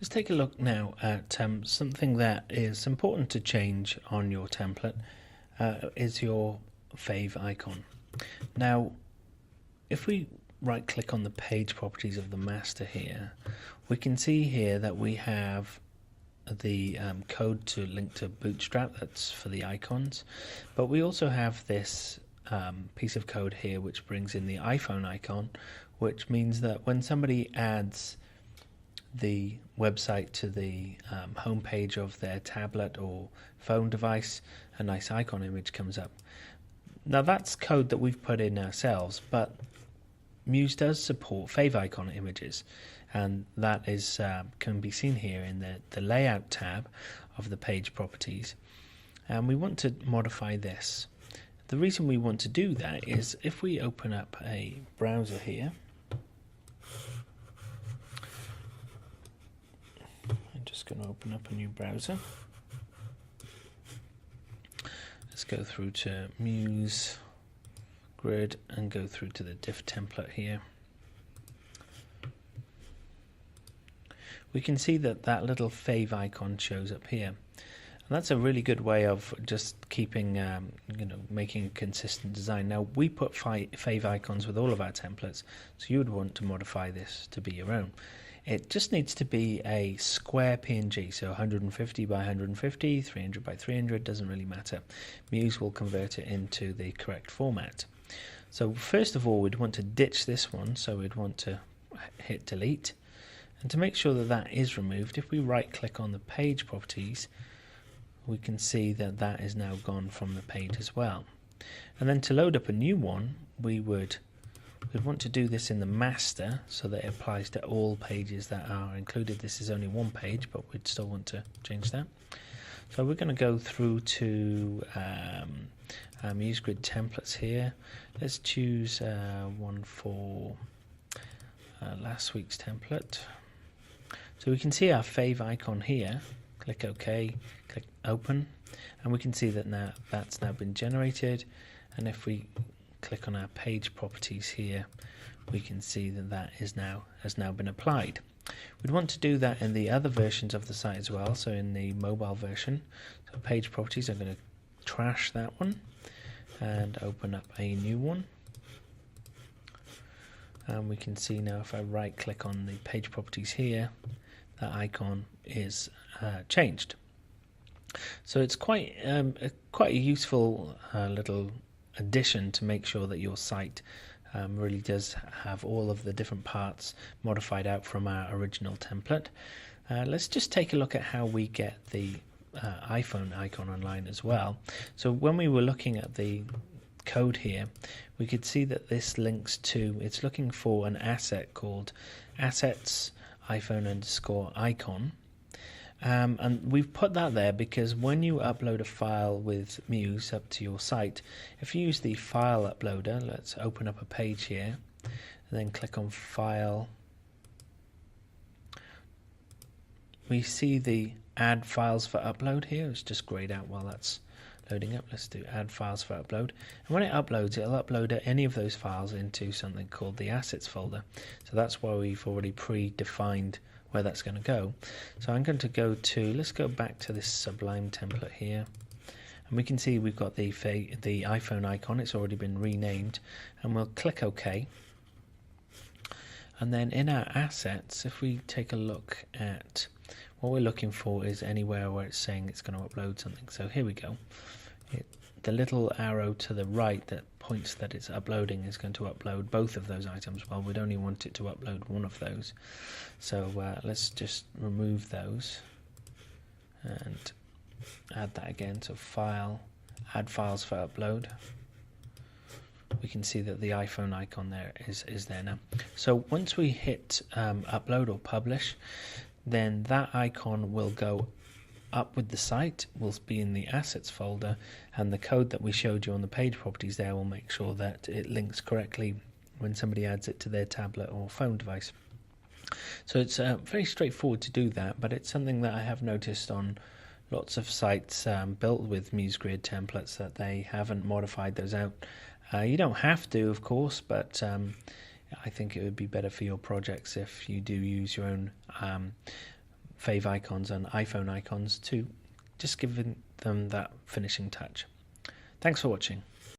Let's take a look now at something that is important to change on your template is your Fave icon. Now, if we right click on the page properties of the master here, we can see here that we have the code to link to Bootstrap, that's for the icons, but we also have this piece of code here which brings in the iPhone icon, which means that when somebody adds the website to the home page of their tablet or phone device, a nice icon image comes up. Now that's code that we've put in ourselves, but Muse does support favicon images, and that is can be seen here in the layout tab of the page properties, and we want to modify this. The reason we want to do that is if we open up a browser here, I'm just going to open up a new browser. Let's go through to museGrid and go through to the div template here. We can see that that little Fave icon shows up here, and that's a really good way of just keeping, making a consistent design. Now we put Fave icons with all of our templates, so you would want to modify this to be your own. It just needs to be a square PNG, so 150 by 150, 300 by 300, doesn't really matter. Muse will convert it into the correct format. So first of all, we'd want to ditch this one, so we'd want to hit delete. And to make sure that that is removed, if we right click on the page properties, we can see that that is now gone from the page as well. And then to load up a new one, we'd want to do this in the master so that it applies to all pages that are included. This is only one page, but we'd still want to change that. So we're going to go through to our museGrid templates here. Let's choose one for last week's template. So we can see our Fave icon here. Click OK, click Open, and we can see that now that's now been generated. And if we click on our page properties here, we can see that that has now been applied. We'd want to do that in the other versions of the site as well, so in the mobile version. So page properties, I'm going to trash that one and open up a new one. And we can see now if I right click on the page properties here, that icon is changed. So it's quite a useful little addition to make sure that your site really does have all of the different parts modified out from our original template. Let's just take a look at how we get the iPhone icon online as well. So when we were looking at the code here, we could see that this links to, it's looking for an asset called assets iPhone_icon. And we've put that there because when you upload a file with Muse up to your site, if you use the file uploader, let's open up a page here, and then click on File. We see the Add Files for Upload here. It's just grayed out while that's loading up. Let's do Add Files for Upload. And when it uploads, it'll upload any of those files into something called the Assets folder. So that's why we've already predefined where that's going to go. So I'm going to go to, let's go back to this Sublime template here, and we can see we've got the iPhone icon. It's already been renamed, and we'll click OK. And then in our assets, if we take a look at what we're looking for, is anywhere where it's saying it's going to upload something. So here we go. The little arrow to the right that points that it's uploading is going to upload both of those items. Well, we'd only want it to upload one of those. So let's just remove those and add that again. So File, Add Files for Upload. We can see that the iPhone icon there is there now. So once we hit upload or publish, then that icon will go up with the site, will be in the assets folder, and the code that we showed you on the page properties there will make sure that it links correctly when somebody adds it to their tablet or phone device. So it's very straightforward to do that, but it's something that I have noticed on lots of sites built with museGrid templates that they haven't modified those out. You don't have to, of course, but I think it would be better for your projects if you do use your own favicons and iPhone icons to just give them that finishing touch. Thanks for watching.